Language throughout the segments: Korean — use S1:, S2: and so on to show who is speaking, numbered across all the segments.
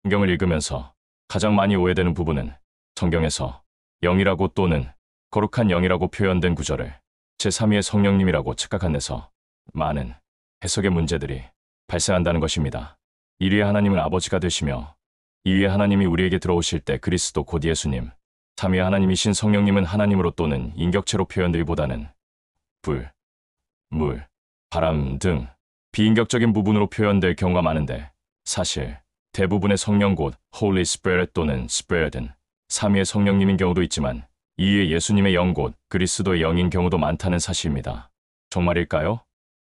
S1: 성경을 읽으면서 가장 많이 오해되는 부분은 성경에서 영이라고 또는 거룩한 영이라고 표현된 구절을 제3위의 성령님이라고 착각한 데서 많은 해석의 문제들이 발생한다는 것입니다. 1위의 하나님은 아버지가 되시며 2위의 하나님이 우리에게 들어오실 때 그리스도 곧 예수님, 3위의 하나님이신 성령님은 하나님으로 또는 인격체로 표현되기보다는 불, 물, 바람 등 비인격적인 부분으로 표현될 경우가 많은데 사실 대부분의 성령 곧 Holy Spirit 또는 Spirit은 3위의 성령님인 경우도 있지만 2위의 예수님의 영 곧 그리스도의 영인 경우도 많다는 사실입니다. 정말일까요?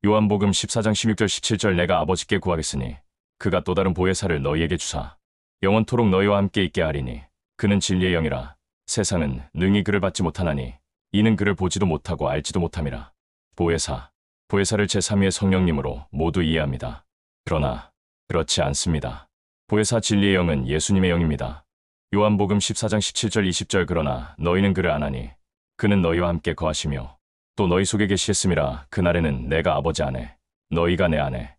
S1: 요한복음 14장 16절 17절 내가 아버지께 구하겠으니 그가 또 다른 보혜사를 너희에게 주사 영원토록 너희와 함께 있게 하리니 그는 진리의 영이라 세상은 능히 그를 받지 못하나니 이는 그를 보지도 못하고 알지도 못함이라. 보혜사를 제3위의 성령님으로 모두 이해합니다. 그러나 그렇지 않습니다. 보혜사 진리의 영은 예수님의 영입니다. 요한복음 14장 17절 20절 그러나 너희는 그를 아나니 그는 너희와 함께 거하시며 또 너희 속에 계시겠음이라. 그날에는 내가 아버지 안에 너희가 내 안에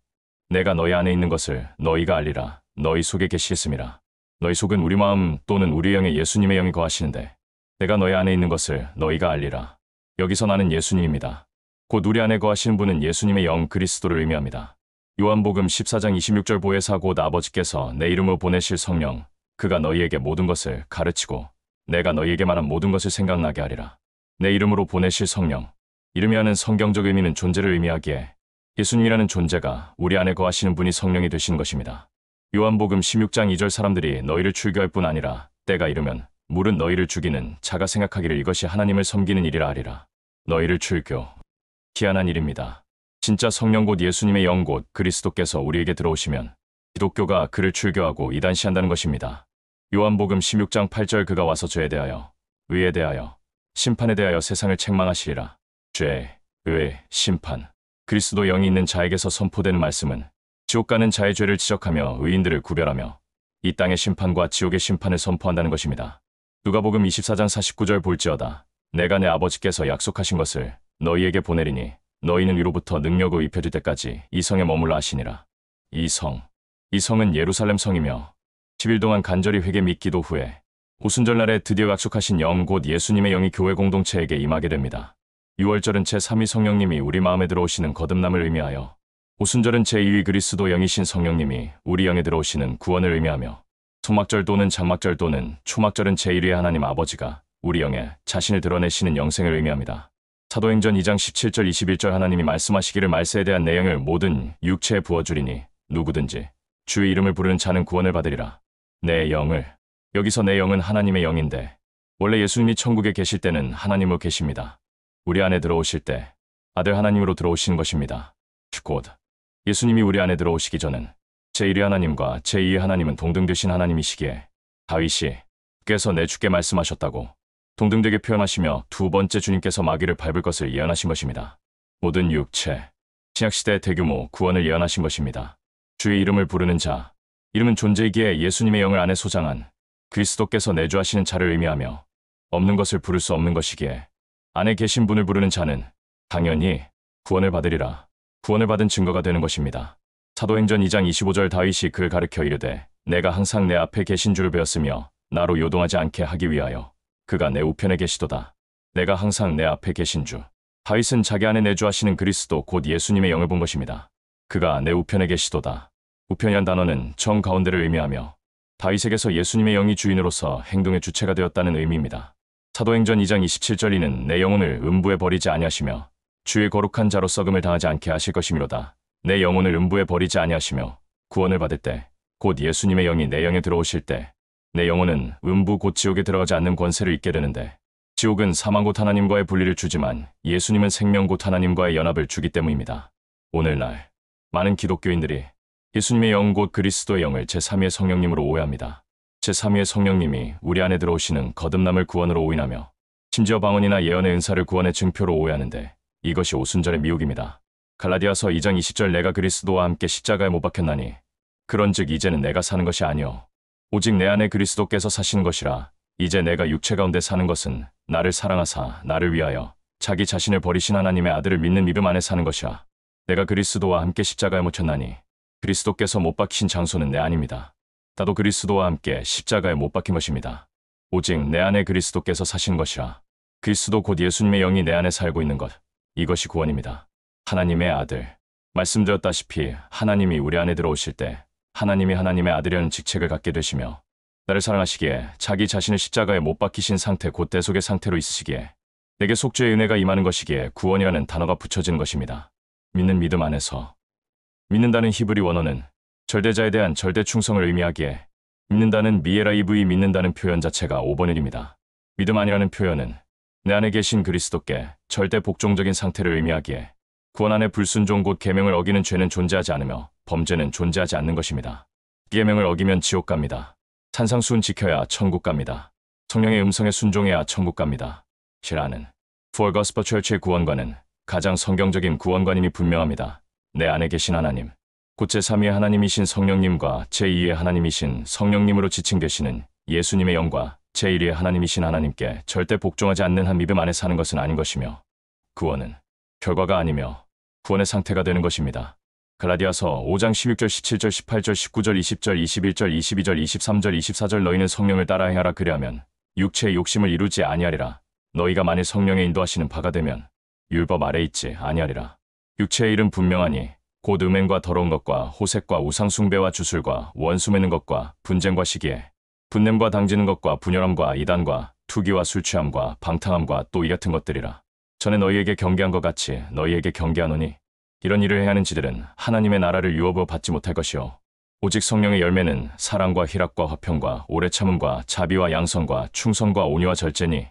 S1: 내가 너희 안에 있는 것을 너희가 알리라. 너희 속에 계시겠음이라. 너희 속은 우리 마음 또는 우리 영에 예수님의 영이 거하시는데 내가 너희 안에 있는 것을 너희가 알리라. 여기서 나는 예수님입니다. 곧 우리 안에 거하시는 분은 예수님의 영 그리스도를 의미합니다. 요한복음 14장 26절 보혜사 곧 아버지께서 내 이름으로 보내실 성령 그가 너희에게 모든 것을 가르치고 내가 너희에게 말한 모든 것을 생각나게 하리라. 내 이름으로 보내실 성령 이름이 하는 성경적 의미는 존재를 의미하기에 예수님이라는 존재가 우리 안에 거하시는 분이 성령이 되시는 것입니다. 요한복음 16장 2절 사람들이 너희를 출교할 뿐 아니라 때가 이르면 물은 너희를 죽이는 자가 생각하기를 이것이 하나님을 섬기는 일이라 하리라. 너희를 출교 희한한 일입니다. 진짜 성령 곧 예수님의 영 곧 그리스도께서 우리에게 들어오시면 기독교가 그를 출교하고 이단시한다는 것입니다. 요한복음 16장 8절 그가 와서 죄에 대하여 의에 대하여 심판에 대하여 세상을 책망하시리라. 죄, 의, 심판 그리스도 영이 있는 자에게서 선포되는 말씀은 지옥 가는 자의 죄를 지적하며 의인들을 구별하며 이 땅의 심판과 지옥의 심판을 선포한다는 것입니다. 누가복음 24장 49절 볼지어다 내가 내 아버지께서 약속하신 것을 너희에게 보내리니 너희는 위로부터 능력을 입혀질 때까지 이 성에 머물러 하시니라. 이 성은 예루살렘 성이며 10일 동안 간절히 회개 및 기도 후에 오순절날에 드디어 약속하신 영 곧 예수님의 영이 교회 공동체에게 임하게 됩니다. 6월절은 제3위 성령님이 우리 마음에 들어오시는 거듭남을 의미하여 오순절은 제2위 그리스도 영이신 성령님이 우리 영에 들어오시는 구원을 의미하며 소막절 또는 장막절 또는 초막절은 제1위의 하나님 아버지가 우리 영에 자신을 드러내시는 영생을 의미합니다. 사도행전 2장 17절 21절 하나님이 말씀하시기를 말세에 대한 내용을 모든 육체에 부어주리니 누구든지 주의 이름을 부르는 자는 구원을 받으리라. 내 영을 여기서 내 영은 하나님의 영인데 원래 예수님이 천국에 계실 때는 하나님으로 계십니다. 우리 안에 들어오실 때 아들 하나님으로 들어오시는 것입니다. 곧 예수님이 우리 안에 들어오시기 전은 제1위 하나님과 제2위 하나님은 동등되신 하나님이시기에 다윗이 께서 내 주께 말씀하셨다고 동등되게 표현하시며 두 번째 주님께서 마귀를 밟을 것을 예언하신 것입니다. 모든 육체, 신약시대의 대규모 구원을 예언하신 것입니다. 주의 이름을 부르는 자, 이름은 존재이기에 예수님의 영을 안에 소장한 그리스도께서 내주하시는 자를 의미하며 없는 것을 부를 수 없는 것이기에 안에 계신 분을 부르는 자는 당연히 구원을 받으리라. 구원을 받은 증거가 되는 것입니다. 사도행전 2장 25절 다윗이 그를 가르쳐 이르되 내가 항상 내 앞에 계신 줄을 배웠으며 나로 요동하지 않게 하기 위하여 그가 내 우편에 계시도다. 내가 항상 내 앞에 계신 주. 다윗은 자기 안에 내주하시는 그리스도 곧 예수님의 영을 본 것입니다. 그가 내 우편에 계시도다. 우편이란 단어는 정 가운데를 의미하며 다윗에게서 예수님의 영이 주인으로서 행동의 주체가 되었다는 의미입니다. 사도행전 2장 27절 이는 내 영혼을 음부에 버리지 아니하시며 주의 거룩한 자로 썩음을 당하지 않게 하실 것이미로다. 내 영혼을 음부에 버리지 아니하시며 구원을 받을 때 곧 예수님의 영이 내 영에 들어오실 때 내 영혼은 음부 곧 지옥에 들어가지 않는 권세를 잊게 되는데 지옥은 사망 곧 하나님과의 분리를 주지만 예수님은 생명 곧 하나님과의 연합을 주기 때문입니다. 오늘날 많은 기독교인들이 예수님의 영 곧 그리스도의 영을 제3위의 성령님으로 오해합니다. 제3위의 성령님이 우리 안에 들어오시는 거듭남을 구원으로 오인하며 심지어 방언이나 예언의 은사를 구원의 증표로 오해하는데 이것이 오순절의 미혹입니다. 갈라디아서 2장 20절 내가 그리스도와 함께 십자가에 못 박혔나니 그런즉 이제는 내가 사는 것이 아니요 오직 내 안에 그리스도께서 사시는 것이라. 이제 내가 육체 가운데 사는 것은 나를 사랑하사 나를 위하여 자기 자신을 버리신 하나님의 아들을 믿는 믿음 안에 사는 것이라. 내가 그리스도와 함께 십자가에 못 쳤나니 그리스도께서 못 박히신 장소는 내 안입니다. 나도 그리스도와 함께 십자가에 못 박힌 것입니다. 오직 내 안에 그리스도께서 사신 것이라. 그리스도 곧 예수님의 영이 내 안에 살고 있는 것. 이것이 구원입니다. 하나님의 아들. 말씀드렸다시피 하나님이 우리 안에 들어오실 때 하나님이 하나님의 아들이라는 직책을 갖게 되시며 나를 사랑하시기에 자기 자신을 십자가에 못 박히신 상태 곧 대속의 상태로 있으시기에 내게 속죄의 은혜가 임하는 것이기에 구원이라는 단어가 붙여지는 것입니다. 믿는 믿음 안에서. 믿는다는 히브리 원어는 절대자에 대한 절대 충성을 의미하기에 믿는다는 미에라이브이 믿는다는 표현 자체가 5번일입니다. 믿음 아니라는 표현은 내 안에 계신 그리스도께 절대 복종적인 상태를 의미하기에 구원 안에 불순종 곧 계명을 어기는 죄는 존재하지 않으며 범죄는 존재하지 않는 것입니다. 계명을 어기면 지옥 갑니다. 산상수훈 지켜야 천국 갑니다. 성령의 음성에 순종해야 천국 갑니다. 시라는 For Gospel Church의 구원관은 가장 성경적인 구원관임이 분명합니다. 내 안에 계신 하나님, 곧 제3위의 하나님이신 성령님과 제2위의 하나님이신 성령님으로 지칭되시는 예수님의 영과 제1위의 하나님이신 하나님께 절대 복종하지 않는 한 믿음 안에 사는 것은 아닌 것이며 구원은 결과가 아니며 구원의 상태가 되는 것입니다. 갈라디아서 5장 16절, 17절, 18절, 19절, 20절, 21절, 22절, 23절, 24절 너희는 성령을 따라 행하라 그리하면 육체의 욕심을 이루지 아니하리라. 너희가 만일 성령의 인도하시는 바가 되면 율법 아래 있지 아니하리라. 육체의 일은 분명하니 곧 음행과 더러운 것과 호색과 우상숭배와 주술과 원수 맺는 것과 분쟁과 시기에 분냄과 당지는 것과 분열함과 이단과 투기와 술취함과 방탕함과 또 이 같은 것들이라. 전에 너희에게 경계한 것 같이 너희에게 경계하노니 이런 일을 해야 하는 지들은 하나님의 나라를 유업으로 받지 못할 것이요 오직 성령의 열매는 사랑과 희락과 화평과 오래 참음과 자비와 양선과 충성과 온유와 절제니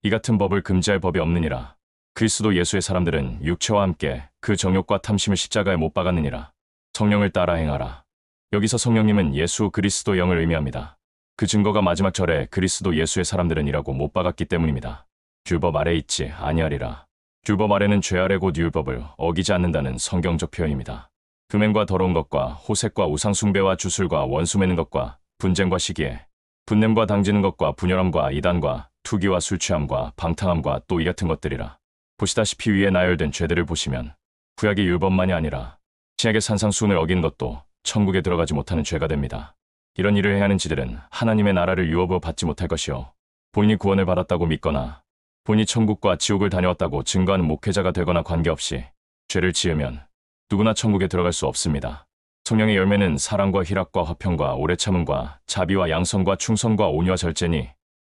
S1: 이 같은 법을 금지할 법이 없느니라. 그리스도 예수의 사람들은 육체와 함께 그 정욕과 탐심을 십자가에 못 박았느니라. 성령을 따라 행하라. 여기서 성령님은 예수 그리스도 영을 의미합니다. 그 증거가 마지막 절에 그리스도 예수의 사람들은 이라고 못 박았기 때문입니다. 율법 아래 있지 아니하리라. 율법 아래는 죄 아래 곧 율법을 어기지 않는다는 성경적 표현입니다. 금행과 더러운 것과 호색과 우상숭배와 주술과 원수 맺는 것과 분쟁과 시기에 분냄과 당지는 것과 분열함과 이단과 투기와 술취함과 방탕함과 또 이 같은 것들이라. 보시다시피 위에 나열된 죄들을 보시면 구약의 율법만이 아니라 신약의 산상수훈을 어긴 것도 천국에 들어가지 못하는 죄가 됩니다. 이런 일을 해야 하는 지들은 하나님의 나라를 유업으로 받지 못할 것이요 본인이 구원을 받았다고 믿거나 본인이 천국과 지옥을 다녀왔다고 증거하는 목회자가 되거나 관계없이 죄를 지으면 누구나 천국에 들어갈 수 없습니다. 성령의 열매는 사랑과 희락과 화평과 오래 참음과 자비와 양선과 충성과 온유와 절제니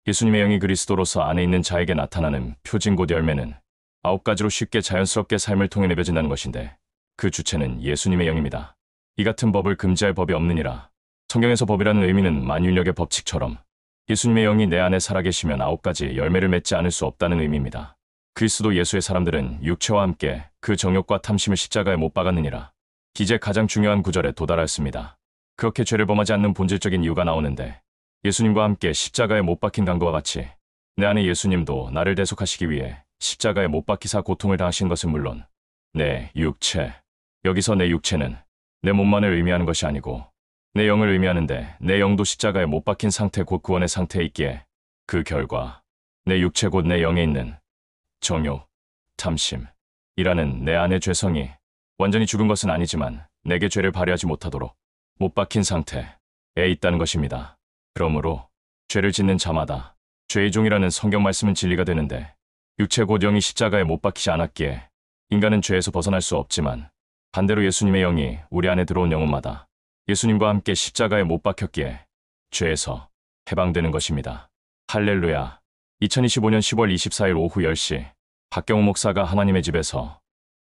S1: 예수님의 영이 그리스도로서 안에 있는 자에게 나타나는 표징 곧 열매는 9가지로 쉽게 자연스럽게 삶을 통해 내벼진다는 것인데 그 주체는 예수님의 영입니다. 이 같은 법을 금지할 법이 없느니라. 성경에서 법이라는 의미는 만윤력의 법칙처럼 예수님의 영이 내 안에 살아계시면 9가지 열매를 맺지 않을 수 없다는 의미입니다. 그리스도 예수의 사람들은 육체와 함께 그 정욕과 탐심을 십자가에 못 박았느니라. 이제 가장 중요한 구절에 도달하였습니다. 그렇게 죄를 범하지 않는 본질적인 이유가 나오는데 예수님과 함께 십자가에 못 박힌 간것과 같이 내 안에 예수님도 나를 대속하시기 위해 십자가에 못 박히사 고통을 당하신 것은 물론 내 육체, 여기서 내 육체는 내 몸만을 의미하는 것이 아니고 내 영을 의미하는데 내 영도 십자가에 못 박힌 상태 곧 구원의 상태에 있기에 그 결과 내 육체 곧 내 영에 있는 정욕, 탐심이라는 내 안의 죄성이 완전히 죽은 것은 아니지만 내게 죄를 발휘하지 못하도록 못 박힌 상태에 있다는 것입니다. 그러므로 죄를 짓는 자마다 죄의 종이라는 성경 말씀은 진리가 되는데 육체 곧 영이 십자가에 못 박히지 않았기에 인간은 죄에서 벗어날 수 없지만 반대로 예수님의 영이 우리 안에 들어온 영혼마다 예수님과 함께 십자가에 못 박혔기에 죄에서 해방되는 것입니다. 할렐루야. 2025년 10월 24일 오후 10시 박경호 목사가 하나님의 집에서